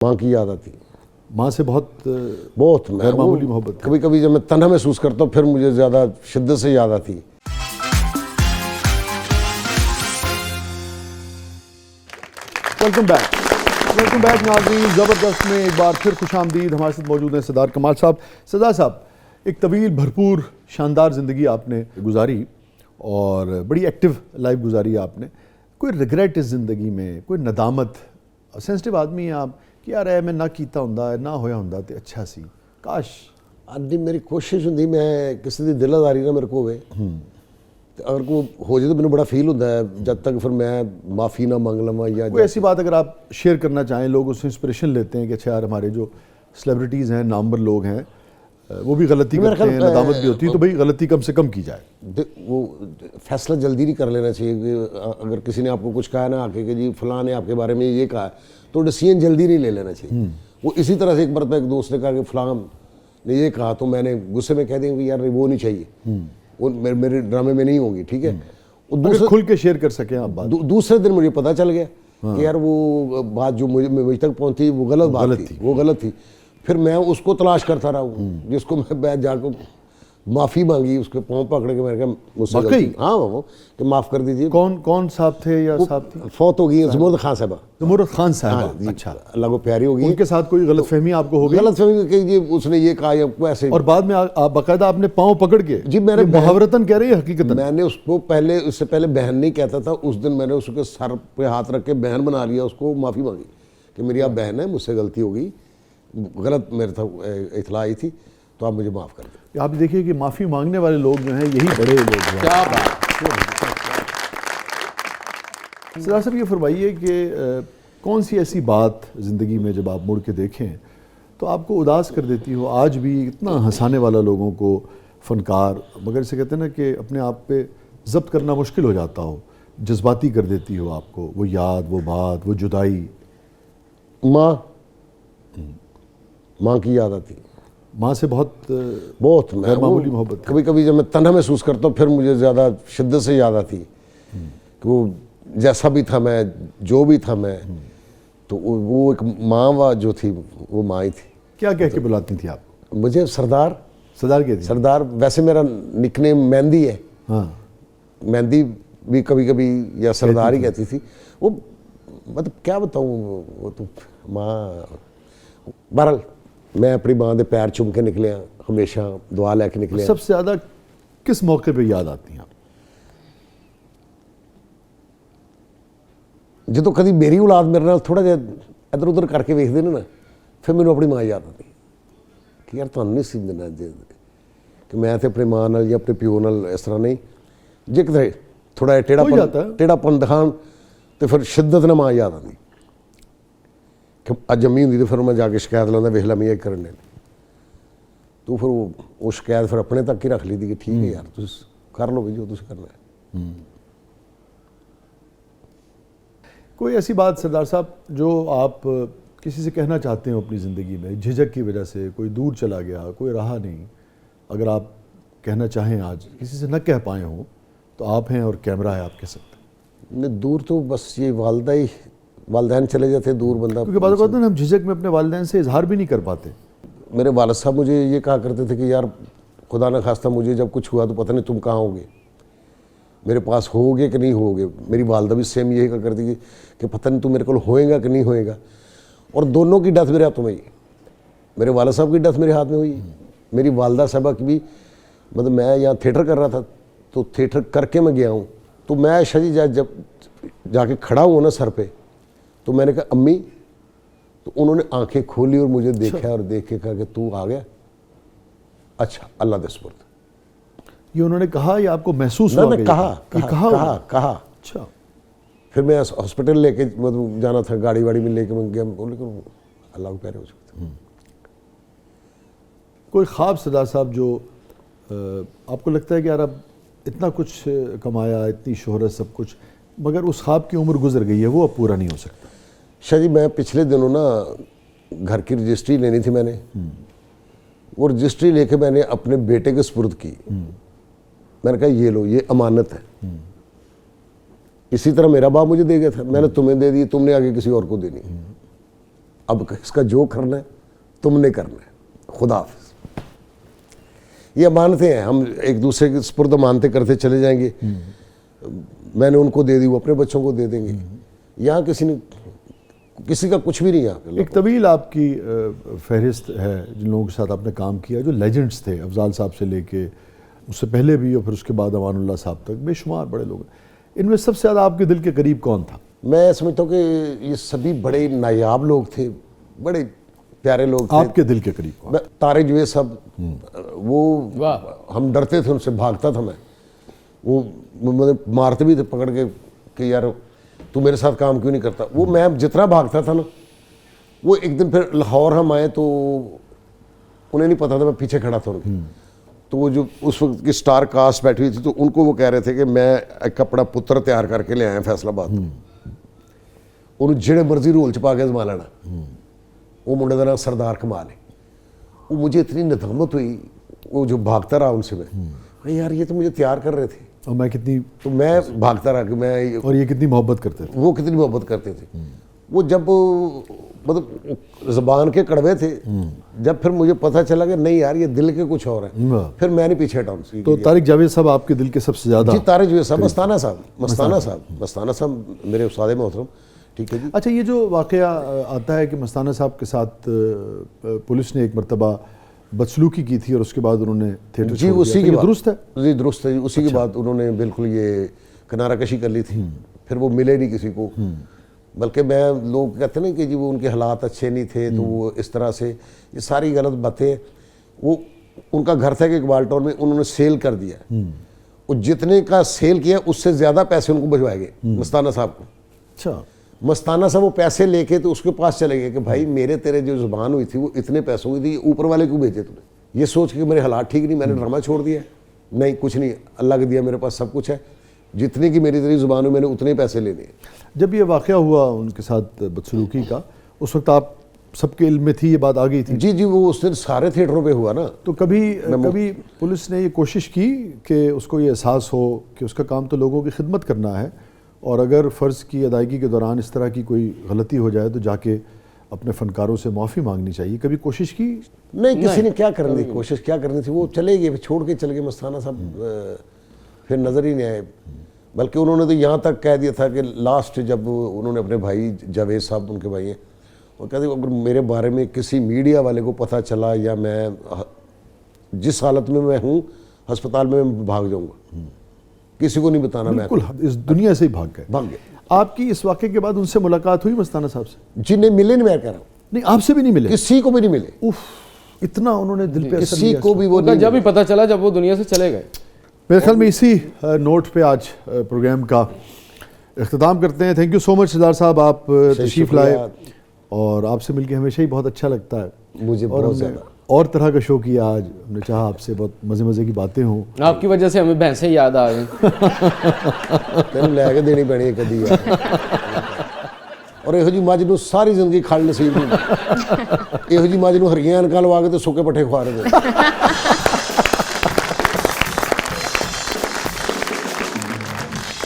माँ की याद आती। माँ से बहुत बहुत गैर मामूली मोहब्बत है। कभी कभी जब मैं तन्हा महसूस करता हूँ फिर मुझे ज़्यादा शिद्दत से याद आती। वेलकम बैक नाज़रीन। ज़बरदस्त में एक बार फिर खुशामदीद। हमारे साथ मौजूद हैं सरदार कमाल साहब। सरदार साहब, एक तवील भरपूर शानदार ज़िंदगी आपने गुजारी और बड़ी एक्टिव लाइफ गुजारी आपने। कोई रिग्रेट इस ज़िंदगी में, कोई नदामत? सेंसिटिव आदमी हैं आप कि यार मैं ना कीता हुंदा, ना होया हुंदा तो अच्छा सी, काश। आदमी मेरी कोशिश होंगी मैं किसी की दिलादारी ना मेरे को होवे, अगर को हो जाए तो मैंने बड़ा फील होता है जब तक फिर मैं माफ़ी ना मांग लवा। या कोई ऐसी बात अगर आप शेयर करना चाहें, लोग उससे इंस्पिरेशन लेते हैं कि अच्छा यार हमारे जो सेलिब्रिटीज़ हैं, नामवर लोग हैं, वो भी गलती करते हैं, नदामत भी होती है, तो भाई गलती कम से कम की जाए। वो फैसला जल्दी नहीं कर लेना चाहिए कि अगर किसी ने आपको कुछ कहा ना आके कि जी फलां ने आपके बारे में ये कहा तो डिसीजन जल्दी नहीं ले लेना चाहिए। वो इसी तरह से एक बार एक दोस्त ने कहा कि फलां ने ये कहा तो मैंने गुस्से में कह दिया कि यार वो नहीं चाहिए, वो मेरे ड्रामे में नहीं होगी, ठीक है। दूसरे खुल के शेयर कर सकें आप बात। दूसरे दिन मुझे पता चल गया कि यार वो बात जो मुझे तक पहुंची वो गलत बात थी, वो गलत थी। फिर मैं उसको तलाश करता रहा हूँ जिसको मैं जाकर माफ़ी मांगी, उसके पाँव पकड़ के मैंने कहा मुझसे गलती, हाँ वो कि माफ़ कर दीजिए। कौन साहब थे या साहब थी? फौत हो गई ज़मुर्द खान साहबा। ज़मुर्द खान साहब, अच्छा। अल्लाह को प्यारी हो गई। उनके साथ कोई गलतफहमी आपको हो गई? गलतफहमी कि ये उसने ये कहा या ऐसे, और बाद में आप बाकायदा आपने पाँव पकड़ के? जी मैंने मुहावरतन कह रही है हकीकत। मैंने उसको पहले, उससे पहले बहन नहीं कहता था, उस दिन मैंने उसके सर पे हाथ रख के बहन बना लिया, उसको माफ़ी मांगी कि मेरी आप बहन है, मुझसे गलती हो गई, गलत मेरे था इतला आई थी, तो आप मुझे माफ़ कर दें। आप देखिए कि माफ़ी मांगने वाले लोग जो हैं यही बड़े लोग हैं। क्या बात। सरदार साहब ये फरमाइए कि कौन सी ऐसी बात ज़िंदगी में जब आप मुड़ के देखें तो आपको उदास कर देती हो? आज भी इतना हंसाने वाला लोगों को फ़नकार, मगर इसे कहते हैं ना कि अपने आप पे ज़ब्त करना मुश्किल हो जाता हो, जज्बाती कर देती हो आपको वो याद, वो बात, वो जुदाई। माँ की याद आती। माँ से बहुत गैर मामूली मोहब्बत। कभी कभी जब मैं तन्हा महसूस करता हूँ फिर मुझे ज़्यादा शिद्दत से याद आती कि वो जैसा भी था मैं, जो भी था मैं, तो वो एक माँ जो थी वो माँ ही थी। क्या कह के बुलाती थी आप? मुझे सरदार कहती थी? सरदार। वैसे मेरा निकनेम मेहंदी है। हाँ, मेहंदी भी कभी कभी या सरदार ही कहती थी। वो मतलब क्या बताऊँ, वो तो माँ। बहरहाल मैं अपनी माँ के पैर चुम के निकलिया, हमेशा दुआ लैके निकलिया। सबसे ज़्यादा किस मौके पे याद आती हैं? जो कभी मेरी औलाद मेरे नाल थोड़ा जिहा इधर उधर करके वेखदे ने ना, फिर मैनूं अपनी माँ याद आती कि यार तुहानूं नहीं सी देना कि मैं तो अपनी माँ नाल या अपने प्यो नाल इस तरह नहीं, जे किते थोड़ा टेढ़ापन दिखाण तो फिर शिद्दत नाल माँ याद आती कि अज जम्मी होंदी तो फिर मैं जाके शिकायत लाता, वेख ला मियाँ करन दे, तो फिर वो शिकायत फिर अपने तक ही रख ली थी कि ठीक है यार तुम कर लो भी जो तुम करना है। कोई ऐसी बात सरदार साहब जो आप किसी से कहना चाहते हो अपनी ज़िंदगी में, झिझक की वजह से, कोई दूर चला गया, कोई रहा नहीं, अगर आप कहना चाहें आज किसी से न कह पाए हों तो आप हैं और कैमरा है, आप कह सकते हैं? नहीं, दूर तो बस ये वालदैन चले जाते दूर बंदा, क्योंकि बात करते हैं हम झिझक में अपने वालिदैन से इजहार भी नहीं कर पाते। मेरे वालिद साहब मुझे ये कहा करते थे कि यार खुदा न खास्ता मुझे जब कुछ हुआ तो पता नहीं तुम कहाँ होगे, मेरे पास होगे कि नहीं होगे। मेरी वालदा भी सेम यही कहा करती कि पता नहीं तू मेरे को होएगा कि नहीं होएगा। और दोनों की डेथ मेरे हाथों में ही, मेरे वालिद साहब की डेथ मेरे हाथ में हुई, मेरी वालदा साहबा की भी। मतलब मैं यहाँ थिएटर कर रहा था तो थिएटर करके मैं गया हूँ, तो मैं शजी जब जाके खड़ा हुआ ना सर पे, तो मैंने कहा अम्मी, तो उन्होंने आंखें खोली और मुझे देखा और देख के कहा कि तू आ गया, अच्छा अल्लाह दे सुपुर्द। ये उन्होंने कहा या आपको महसूस हुआ? कहा। अच्छा। फिर मैं हॉस्पिटल लेके मतलब जाना था, गाड़ी वाड़ी में लेके मैं गया, बोले अल्लाह को प्यारे हो सकते। कोई ख्वाब सरदार साहब जो आपको लगता है कि यार अब इतना कुछ कमाया, इतनी शोहरत, सब कुछ, मगर उस ख्वाब की उम्र गुजर गई है, वो अब पूरा नहीं हो सकता? शाह जी मैं पिछले दिनों ना घर की रजिस्ट्री लेनी थी मैंने, वो रजिस्ट्री लेके मैंने अपने बेटे के सुपुर्द की। मैंने कहा ये लो, ये अमानत है। इसी तरह मेरा बाप मुझे दे गया था, मैंने तुम्हें दे दी, तुमने आगे किसी और को देनी। अब इसका जो करना है तुमने करना है, खुदा हाफिज। ये अमानतें हैं, हम एक दूसरे के सुपुर्द मानते करते चले जाएंगे। मैंने उनको दे दी, वो अपने बच्चों को दे देंगे। यहाँ किसी का कुछ भी नहीं है। एक तवील आपकी फहरिस्त है जिन लोगों के साथ आपने काम किया, जो लेजेंड्स थे, अफजाल साहब से लेके उससे पहले भी और फिर उसके बाद अमानुल्लाह साहब तक, बेशुमार बड़े लोग। इनमें सबसे ज़्यादा आपके दिल के करीब कौन था? मैं समझता हूँ कि ये सभी बड़े नायाब लोग थे, बड़े प्यारे लोग थे। आपके दिल के करीब कौन? तारिक जवेद साहब, वो हम डरते थे उनसे, भागता था मैं। वो मुझे मारते भी थे पकड़ के कि यार तू मेरे साथ काम क्यों नहीं करता। वो मैं जितना भागता था ना, वो एक दिन फिर लाहौर हम आए तो उन्हें नहीं पता था, मैं पीछे खड़ा था उनके। तो वो जो उस वक्त की स्टार कास्ट बैठी हुई थी, तो उनको वो कह रहे थे कि मैं एक अपना पुत्र तैयार करके ले आया फैसलाबाद। उन्होंने जेड़े मर्जी रोल च पा के जमा लेना। वो मुंडे का नाम सरदार कमाल है। वो मुझे इतनी नदामत हुई, वो जो भागता रहा उनसे मैं यार ये तो मुझे तैयार कर रहे थे, और मैं कितनी, तो मैं भागता रहा कि मैं, और ये कितनी मोहब्बत करते थे। वो कितनी मोहब्बत करते थे। वो जब मतलब ज़बान के कड़वे थे, जब फिर मुझे पता चला कि नहीं यार ये दिल के कुछ और है, फिर मैं नहीं पीछे हटा उनसे। तो तारिक जावेद साहब आपके दिल के सबसे ज़्यादा? जी तारिक जवेद साहब, मस्ताना साहब मेरे उस्ताद मोहतरम। ठीक है जी। अच्छा, ये जो वाक़या आता है कि मस्ताना साहब के साथ पुलिस ने एक मरतबा बदसलूकी की थी और उसके बाद उन्होंने थिएटर जी उसी की बात दुरुस्त है? जी दुरुस्त है। उसी के बाद उन्होंने बिल्कुल ये किनारा कशी कर ली थी। फिर वो मिले नहीं किसी को, बल्कि मैं, लोग कहते ना कि जी वो उनके हालात अच्छे नहीं थे तो वो इस तरह से, ये सारी गलत बातें। वो उनका घर था कि इकबाल टाउन में, उन्होंने सेल कर दिया। वो जितने का सेल किया उससे ज़्यादा पैसे उनको भिजवाए गए मस्ताना साहब को। अच्छा। मस्ताना साहब वो पैसे लेके तो उसके पास चले गए कि भाई मेरे तेरे जो जुबान हुई थी वो इतने पैसों की थी, ऊपर वाले क्यों भेजे तूने? ये सोच के मेरे हालात ठीक नहीं, मैंने ड्रामा छोड़ दिया। नहीं कुछ नहीं, अल्लाह के दिया, मेरे पास सब कुछ है, जितने की मेरी तेरी जुबान हुई मैंने उतने पैसे लेने हैं। जब ये वाक़या हुआ उनके साथ बदसलूकी का, उस वक्त आप सबके इल्म में थी, ये बात आ गई थी? जी जी, वो उस दिन सारे थिएटरों पे हुआ ना। तो कभी पुलिस ने ये कोशिश की कि उसको ये एहसास हो कि उसका काम तो लोगों की खिदमत करना है, और अगर फ़र्ज़ की अदायगी के दौरान इस तरह की कोई गलती हो जाए तो जाके अपने फ़नकारों से माफ़ी मांगनी चाहिए, कभी कोशिश की? नहीं, किसी ने क्या करनी थी, कोशिश क्या करनी थी। वो चले गए, छोड़ के चले गए मस्ताना साहब, फिर नज़र ही नहीं आए। बल्कि उन्होंने तो यहाँ तक कह दिया था कि लास्ट जब उन्होंने अपने भाई जावेद साहब, उनके भाई हैं, वो कहते अगर मेरे बारे में किसी मीडिया वाले को पता चला या मैं जिस हालत में मैं हूँ अस्पताल में, मैं भाग जाऊँगा, किसी को नहीं बताना। मैं बिल्कुल इस दुनिया से ही भाग गए। आपकी इस वाक़े के बाद उनसे मुलाकात हुई मस्ताना साहब से? जी नहीं, मिले नहीं, मैं कह रहा हूँ। नहीं, आपसे भी नहीं मिले? किसी को भी नहीं मिले। उफ, इतना उन्होंने दिल पे असर किसी को भी वो जब भी पता चला जब वो दुनिया से चले गए। मेरे ख्याल में इसी नोट पे आज प्रोग्राम का इख्तिताम करते हैं। थैंक यू सो मच सरदार साहब, आप तशरीफ़ लाए, और आपसे मिलकर हमेशा ही बहुत अच्छा लगता है। मुझे बहुत ज़्यादा। और तरह का शो किया आज, हमने चाहा आपसे बहुत मज़े मज़े की बातें हों। आपकी वजह से हमें भैंसें याद आ गई। तेन लैके देनी पैनी है कदी यार। और यहो जी मज नूं सारी जिंदगी खल नसीब नहीं। यहो जी मज नूं हरियां अनकां लवा के तो सुके पट्ठे खुआ रहे थे।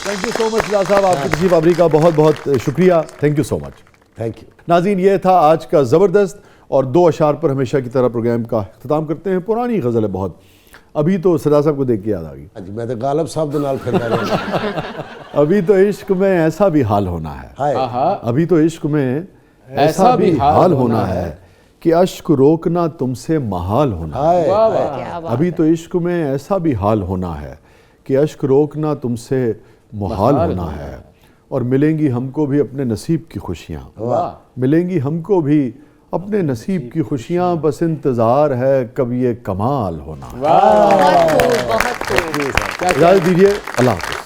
थैंक यू सो मच सरदार साहब, आपकी तशरीफ़ आवरी का बहुत बहुत शुक्रिया। Thank you so much. Thank you नाज़रीन, ये था आज का ज़बरदस्त, और 2 अशार पर हमेशा की तरह प्रोग्राम का इख्तिताम करते हैं। पुरानी गज़ल है बहुत, अभी तो सरदार साहब को देख के याद आ गई। जी, मैं तो गालिब साहब के नाल फिरदा रहा। अभी तो इश्क में ऐसा भी हाल होना है, हाय अभी तो इश्क में ऐसा भी हाल होना है कि अश्क रोकना तुमसे महाल होना है। हाय अभी तो इश्क में ऐसा भी हाल होना है कि अश्क रोकना तुमसे मुहाल होना है, और मिलेंगी हमको भी अपने नसीब की खुशियाँ, मिलेंगी हमको भी अपने नसीब की खुशियाँ, बस इंतज़ार है कब ये कमाल होना है। बहुत खूब, बहुत खूब। इजाज़त दीजिए, अल्लाह हाफ़िज़।